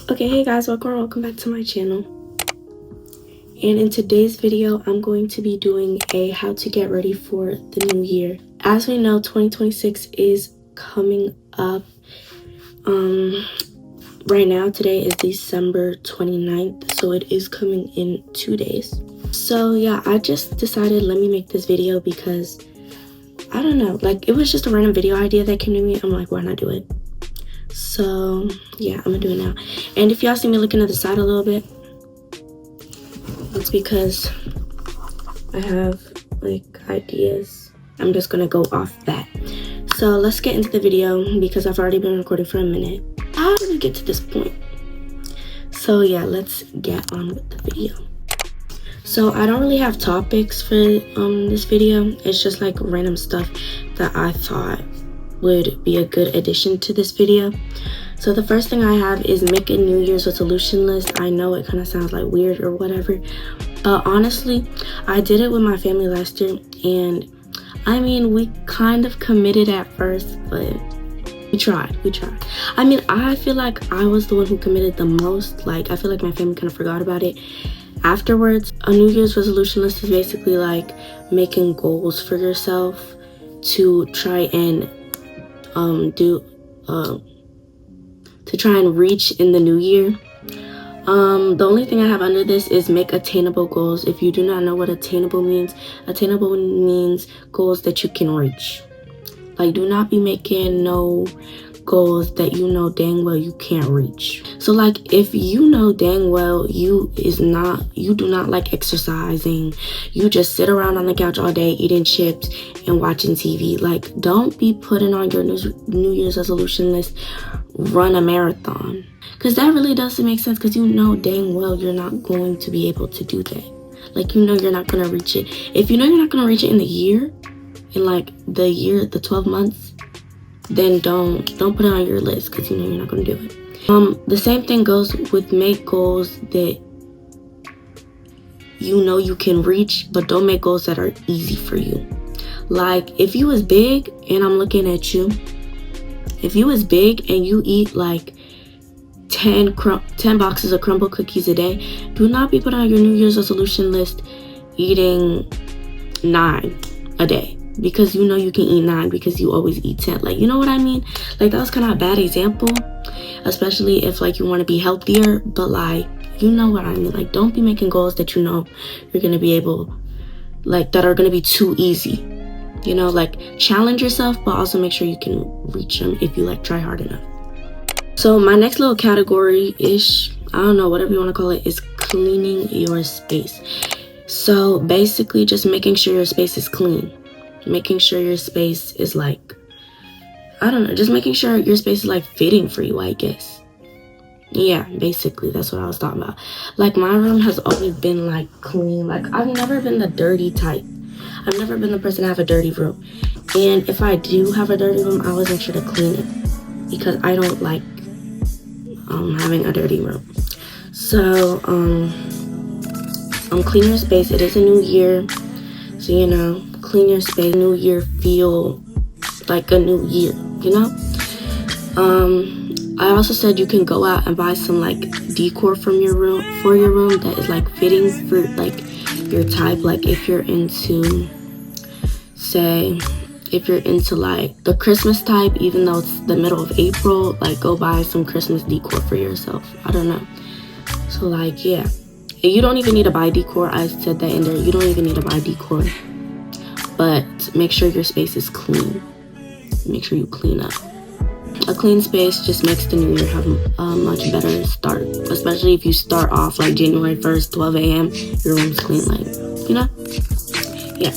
Okay, hey guys, welcome back to my channel. And in today's video, I'm going to be doing a how to get ready for the new year. As we know, 2026 is coming up. Right now, today is December 29th, so it is coming in 2 days. So yeah, I just decided let me make this video because I don't know, like it was just a random video idea that came to me. I'm like, why not do it? So yeah, I'm gonna do it now. And if y'all see me looking at the side a little bit, it's because I have like ideas. I'm just gonna go off that. So let's get into the video because I've already been recording for a minute. How did we get to this point? So yeah, let's get on with the video. So I don't really have topics for this video. It's just like random stuff that I thought would be a good addition to this video. So the first thing I have is make a New Year's resolution list. I know it kind of sounds like weird or whatever, but honestly, I did it with my family last year, and I mean, we kind of committed at first, but we tried. I mean, I feel like I was the one who committed the most. Like, I feel like my family kind of forgot about it afterwards. A New Year's resolution list is basically like making goals for yourself to try and reach in the new year. The only thing I have under this is make attainable goals. If you do not know what attainable means goals that you can reach. Like, do not be making no goals that you know dang well you can't reach. So like, if you know dang well you do not like exercising, you just sit around on the couch all day eating chips and watching TV, like, don't be putting on your New Year's resolution list, run a marathon, because that really doesn't make sense, because you know dang well you're not going to be able to do that. Like, you know you're not going to reach it. If you know you're not going to reach it in the year, in like the 12 months, then don't put it on your list, because you know you're not going to do it. The same thing goes with make goals that you know you can reach, but don't make goals that are easy for you. Like, if you was big, and I'm looking at you, if you was big and you eat like 10 boxes of crumble cookies a day, do not be put on your New Year's resolution list eating 9 a day, because you know you can eat 9 because you always eat 10. Like, you know what I mean? Like, that was kind of a bad example, especially if like you want to be healthier, but like, you know what I mean? Like, don't be making goals that you know you're going to be able, like, that are going to be too easy. You know, like, challenge yourself, but also make sure you can reach them if you like try hard enough. So my next little category-ish, I don't know, whatever you want to call it, is cleaning your space. So basically just making sure your space is clean. Making sure your space is like, I don't know, just making sure your space is like fitting for you, I guess. Yeah, basically that's what I was talking about. Like, my room has always been like clean. Like, I've never been the dirty type. I've never been the person to have a dirty room. And if I do have a dirty room, I always make sure to clean it, because I don't like having a dirty room. So clean your space. It is a new year, so you know, clean your space. New year feel like a new year, you know. I also said you can go out and buy some like decor from your room that is like fitting for like your type. Like, if you're into, say, if you're into like the Christmas type, even though it's the middle of April, like, go buy some Christmas decor for yourself. I don't know. So like, yeah, you don't even need to buy decor. I said that in there. You don't even need to buy decor, but make sure your space is clean. Make sure you clean up. A clean space just makes the new year have a much better start, especially if you start off like January 1st, 12 a.m. your room's clean, like, you know. Yeah.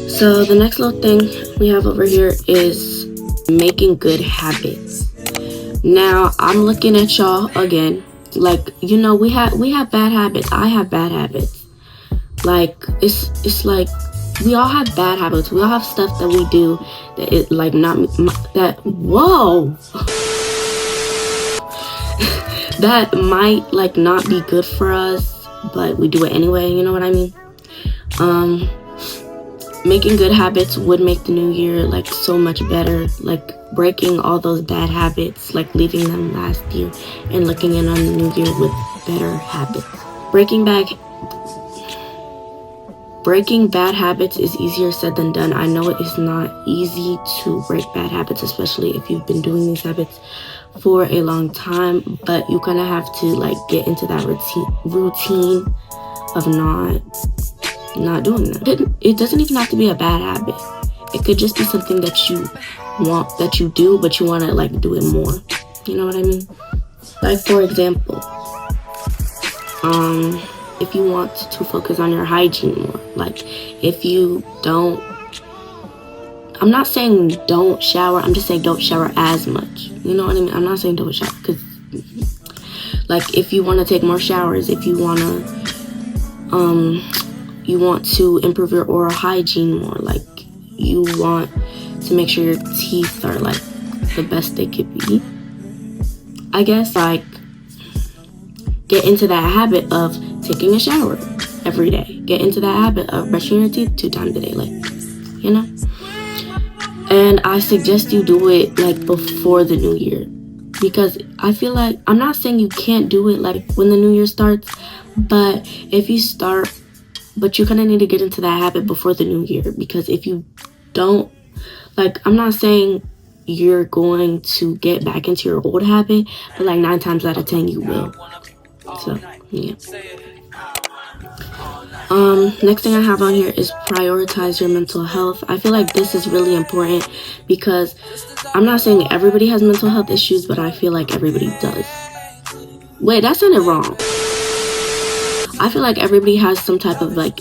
So the next little thing we have over here is making good habits. Now, I'm looking at y'all again. Like, you know, we have bad habits. I have bad habits. Like, it's like we all have bad habits. We all have stuff that we do that it like not that whoa that might like not be good for us, but we do it anyway. You know what I mean? Making good habits would make the new year like so much better. Like, breaking all those bad habits, like leaving them last year and looking in on the new year with better habits. Breaking bad habits is easier said than done. I know it is not easy to break bad habits, especially if you've been doing these habits for a long time, but you kind of have to like get into that routine of not doing them. It doesn't even have to be a bad habit. It could just be something that you do, but you want to like do it more. You know what I mean? Like, for example, if you want to focus on your hygiene more, like if you don't, I'm not saying don't shower, I'm just saying don't shower as much. You know what I mean? I'm not saying don't shower, because like if you want to take more showers, if you want to improve your oral hygiene more, like you want to make sure your teeth are like the best they could be, I guess, like get into that habit of taking a shower every day. Get into that habit of brushing your teeth 2 times a day, like, you know? And I suggest you do it like before the new year, because I feel like, I'm not saying you can't do it like when the new year starts, but if you start, but you kind of need to get into that habit before the new year, because if you don't, like, I'm not saying you're going to get back into your old habit, but like 9 times out of 10 you will. So yeah. Next thing I have on here is prioritize your mental health. I feel like this is really important, because I'm not saying everybody has mental health issues, but I feel like everybody does. Wait, that sounded wrong. I feel like everybody has some type of like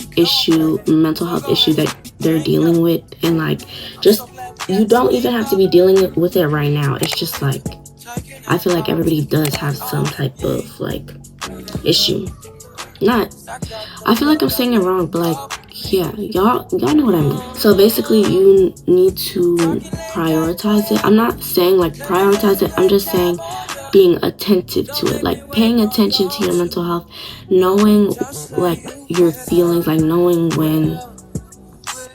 mental health issue that they're dealing with, and like, just, you don't even have to be dealing with it right now. It's just like, I feel like everybody does have some type of like issue. I feel like I'm saying it wrong, but like, yeah, y'all know what I mean. So basically, you need to prioritize it. I'm not saying like prioritize it, I'm just saying being attentive to it, like paying attention to your mental health, knowing like your feelings, like knowing when,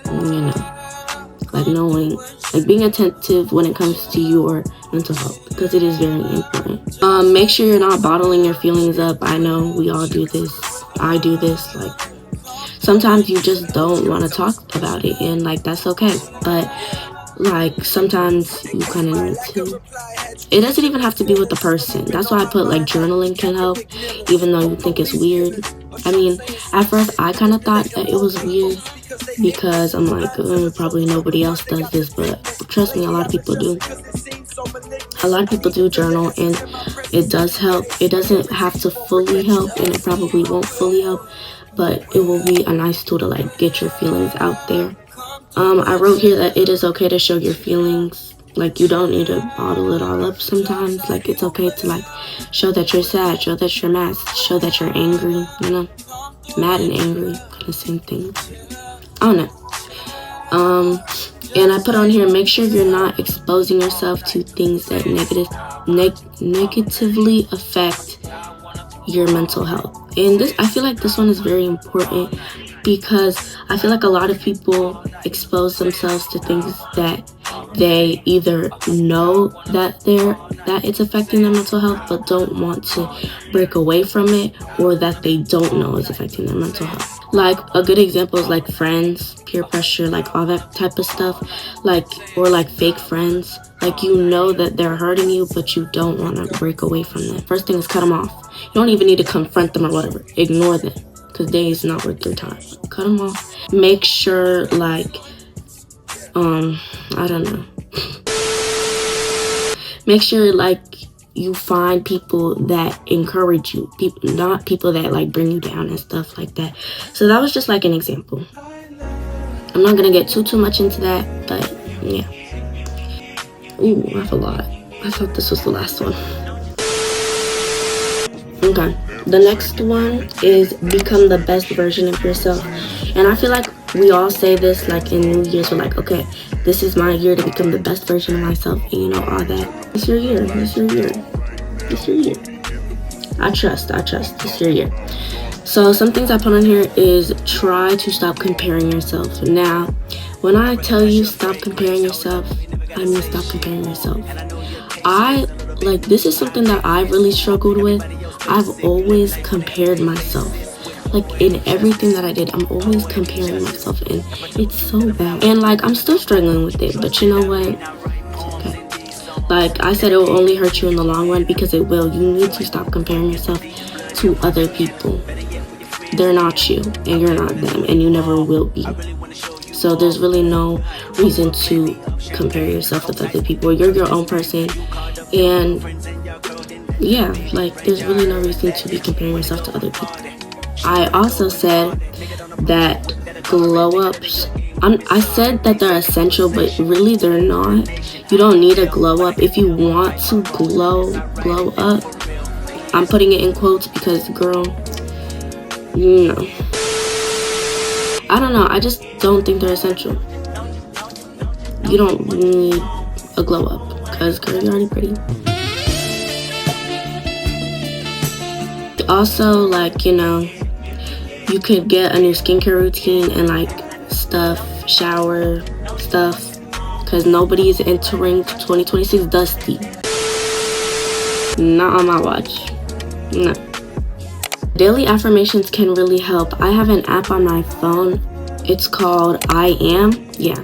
you know, like knowing, like being attentive when it comes to your mental health, because it is very important. Make sure you're not bottling your feelings up. I know we all do this. I do this. Like, sometimes you just don't want to talk about it, and like, that's okay. But like, sometimes you kind of need to. It doesn't even have to be with the person. That's why I put like journaling can help, even though you think it's weird. I mean, at first I kind of thought that it was weird, because I'm like, probably nobody else does this, but trust me, a lot of people do. A lot of people do journal, and it does help. It doesn't have to fully help, and it probably won't fully help, but it will be a nice tool to like get your feelings out there. I wrote here that it is okay to show your feelings. Like, you don't need to bottle it all up sometimes. Like, it's okay to like show that you're sad, show that you're mad, show that you're angry, you know? Mad and angry, kind of same thing. I don't know. And I put on here, make sure you're not exposing yourself to things that negatively affect your mental health. And this, I feel like this one is very important, because I feel like a lot of people expose themselves to things that they either know that it's affecting their mental health, but don't want to break away from it, or that they don't know is affecting their mental health. Like, a good example is like friends, peer pressure, like all that type of stuff, like, or like fake friends. Like, you know that they're hurting you, but you don't want to break away from them. First thing is cut them off. You don't even need to confront them or whatever. Ignore them, because it's not worth their time. Cut them off. Make sure, like, I don't know. Make sure, like, you find people that encourage you, people, not people that like bring you down and stuff like that. So that was just like an example. I'm not gonna get too much into that, but yeah. Ooh, I have a lot. I thought this was the last one. Okay, the next one is become the best version of yourself. And I feel like we all say this like in New Year's. We're like, okay, this is my year to become the best version of myself, and you know, all that. It's your year. It's your year. It's your year. I trust. It's your year. So some things I put on here is try to stop comparing yourself. Now, when I tell you stop comparing yourself, I mean, stop comparing yourself. This is something that I've really struggled with. I've always compared myself. Like, in everything that I did, I'm always comparing myself, and it's so bad. And, like, I'm still struggling with it, but you know what? It's okay. Like I said, it will only hurt you in the long run, because it will. You need to stop comparing yourself to other people. They're not you, and you're not them, and you never will be. So there's really no reason to compare yourself with other people. You're your own person, and yeah, like, there's really no reason to be comparing yourself to other people. I also said that glow ups, I said that they're essential, but really they're not. You don't need a glow up. If you want to glow up, I'm putting it in quotes because, girl, no. I don't know. I just don't think they're essential. You don't need a glow up because, girl, you're already pretty. Also, like, you know, you could get a new skincare routine and, like, stuff, shower stuff, because nobody is entering 2026 dusty. Not on my watch. No. Daily affirmations can really help. I have an app on my phone. It's called I Am. Yeah,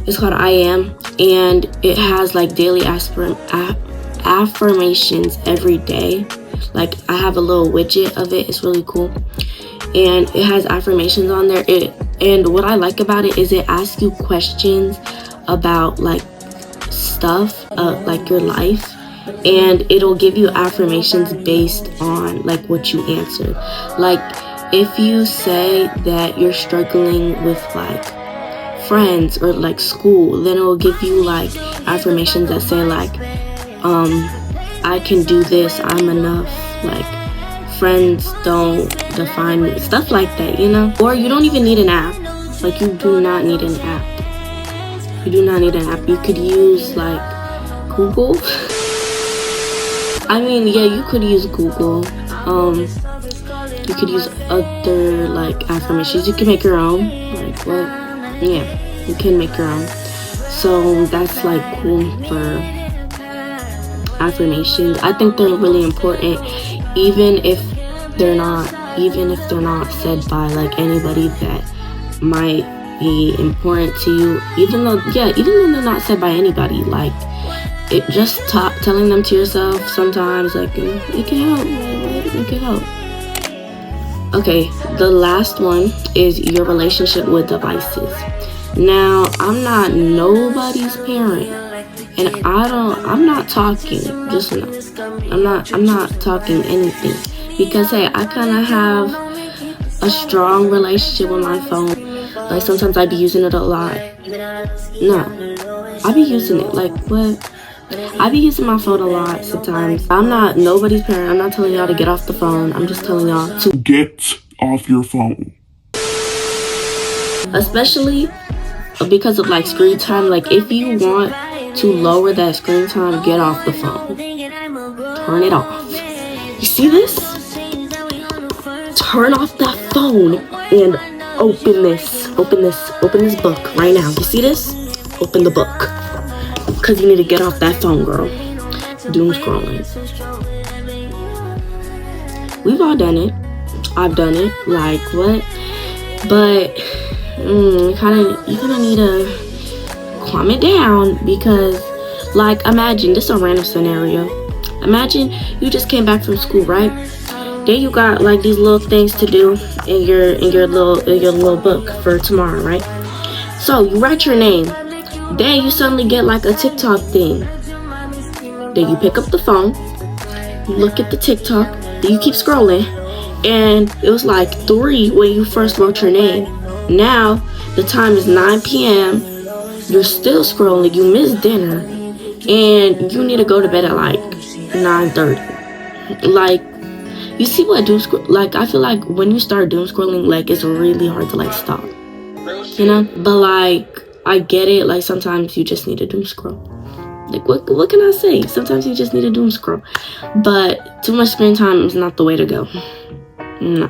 it's called I Am, and it has like daily affirmations every day. Like, I have a little widget of it. It's really cool, and it has affirmations on there. And what I like about it is it asks you questions about like stuff, like your life. And it'll give you affirmations based on like what you answered. Like, if you say that you're struggling with like friends or like school, then it will give you like affirmations that say like, I can do this, I'm enough, like, friends don't define me, stuff like that, you know. Or you don't even need an app. Like, you do not need an app. You do not need an app. You could use like Google. I mean, yeah, you could use Google. You could use other like affirmations. You can make your own. Like, what? Yeah, you can make your own. So that's like cool for affirmations. I think they're really important, even if they're not said by like anybody that might be important to you. Even though they're not said by anybody, like, it just telling them to yourself sometimes, like, it can help. It can help. Okay, the last one is your relationship with devices. Now, I'm not nobody's parent, and I'm not talking, just know, I'm not talking anything, because hey, I kind of have a strong relationship with my phone. Like, sometimes I be using it a lot. No, I be using it, like, what? I be using my phone a lot sometimes. I'm not nobody's parent. I'm not telling y'all to get off the phone. I'm just telling y'all to get off your phone. Especially because of like screen time. Like, if you want to lower that screen time, get off the phone. Turn it off. You see this? Turn off that phone and open this book right now. You see this? Open the book. Because you need to get off that phone, girl. Doom scrolling. We've all done it. I've done it. Like, what? But you kind of need to calm it down, because, like, imagine, this is a random scenario. Imagine you just came back from school, right? Then you got like these little things to do in your little book for tomorrow, right? So you write your name. Then you suddenly get like a TikTok thing. Then you pick up the phone, you look at the TikTok, then you keep scrolling, and it was like 3 when you first wrote your name. Now the time is 9 p.m. You're still scrolling, you missed dinner, and you need to go to bed at like 9:30. Like, you see what doom scroll? Like, I feel like when you start doom scrolling, like, it's really hard to like stop, you know. But like, I get it. Like, sometimes you just need to doom scroll. Like, what can I say? Sometimes you just need to doom scroll. But too much screen time is not the way to go. No.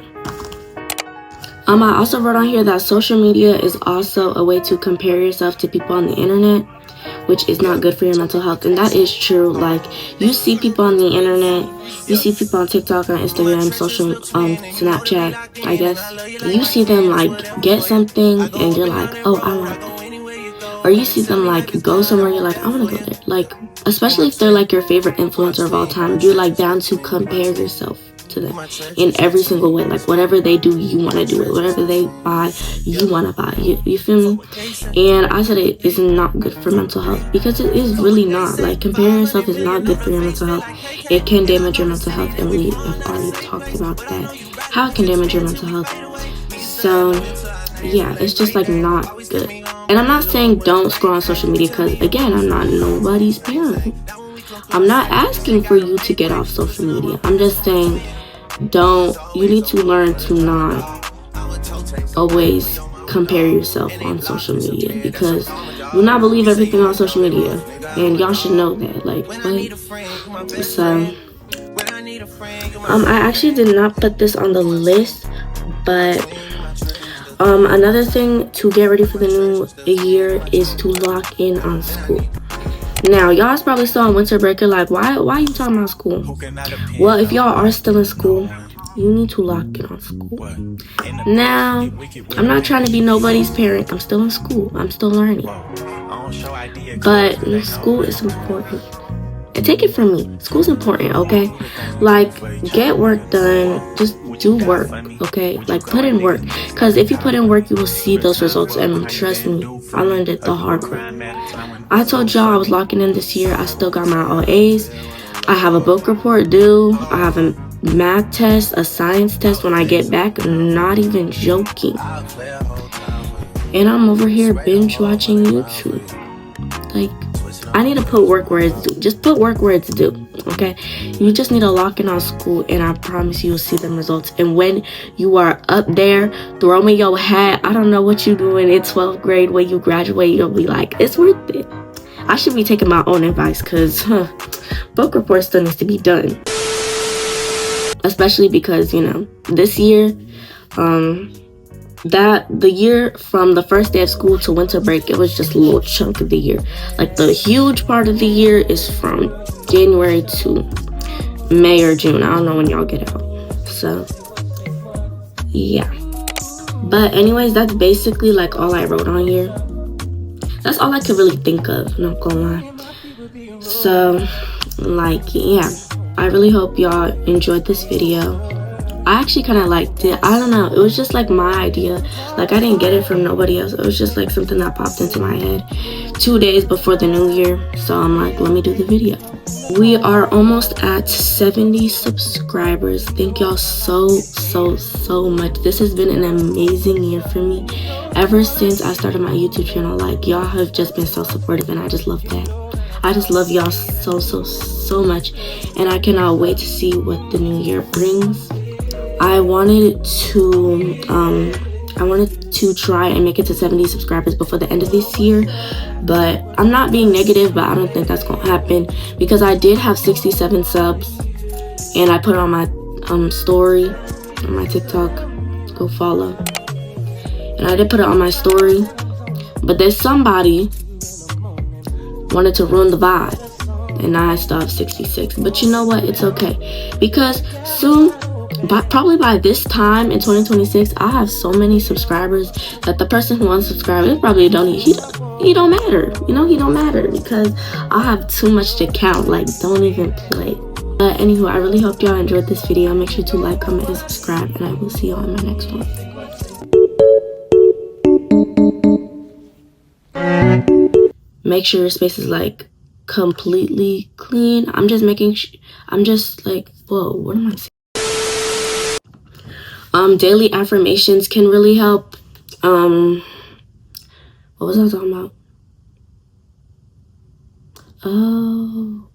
I also wrote on here that social media is also a way to compare yourself to people on the internet, which is not good for your mental health. And that is true. Like, you see people on the internet, you see people on TikTok, on Instagram, social, Snapchat, I guess. You see them like get something and you're like, oh, I want that. Or you see them like go somewhere, you're like, I want to go there. Like, especially if they're like your favorite influencer of all time, you're like down to compare yourself to them in every single way. Like, whatever they do, you want to do it. Whatever they buy, you want to buy. You feel me? And I said it is not good for mental health, because it is really not. Like, comparing yourself is not good for your mental health. It can damage your mental health, and we have already talked about that, how it can damage your mental health. So yeah, it's just like not good. And I'm not saying don't scroll on social media, because again, I'm not nobody's parent. I'm not asking for you to get off social media. I'm just saying you need to learn to not always compare yourself on social media, because do not believe everything on social media, and y'all should know that. Like, what? So I actually did not put this on the list, but another thing to get ready for the new year is to lock in on school. Now, y'all's probably still on winter break. You're like, why are you talking about school? Well, if y'all are still in school, you need to lock in on school. Now, I'm not trying to be nobody's parent. I'm still in school. I'm still learning. But school is important. And take it from me, school's important, okay? Like, get work done. Just do work, okay? Like, put in work. Because if you put in work, you will see those results. And trust me, I learned it the hard way. I told y'all I was locking in this year. I still got my all A's. I have a book report due. I have a math test, a science test when I get back. I'm not even joking. And I'm over here binge watching YouTube. Like, I need to put work where it's due. Just put work where it's due, okay? You just need to lock in on school, and I promise you'll see them results. And when you are up there, throw me your hat. I don't know what you're doing in 12th grade. When you graduate, you'll be like, it's worth it. I should be taking my own advice, because book report still needs to be done. Especially because, you know, this year, the year from the first day of school to winter break, it was just a little chunk of the year. Like, the huge part of the year is from January to May or June. I don't know when y'all get out. So yeah, but anyways, that's basically like all I wrote on here. That's all I could really think of, not gonna lie. So, like, yeah, I really hope y'all enjoyed this video. I actually kind of liked it. I don't know. It was just like my idea. Like, I didn't get it from nobody else. It was just like something that popped into my head 2 days before the new year. So I'm like, let me do the video. We are almost at 70 subscribers. Thank y'all so much. This has been an amazing year for me. Ever since I started my YouTube channel, like, y'all have just been so supportive, and I just love that. I just love y'all so much, and I cannot wait to see what the new year brings. I wanted to try and make it to 70 subscribers before the end of this year, but I'm not being negative, but I don't think that's gonna happen, because I did have 67 subs, and I put it on my story on my TikTok. Go follow. And I did put it on my story, but there's somebody wanted to ruin the vibe, and I still have 66. But you know what? It's okay, because soon, probably by this time in 2026, I have so many subscribers that the person who unsubscribed, it probably he don't matter. You know, he don't matter, because I have too much to count. Like, don't even play. But anywho, I really hope y'all enjoyed this video. Make sure to like, comment, and subscribe, and I will see y'all in my next one. Make sure your space is like completely clean. I'm just like, whoa, what am I saying? Daily affirmations can really help. What was I talking about? Oh,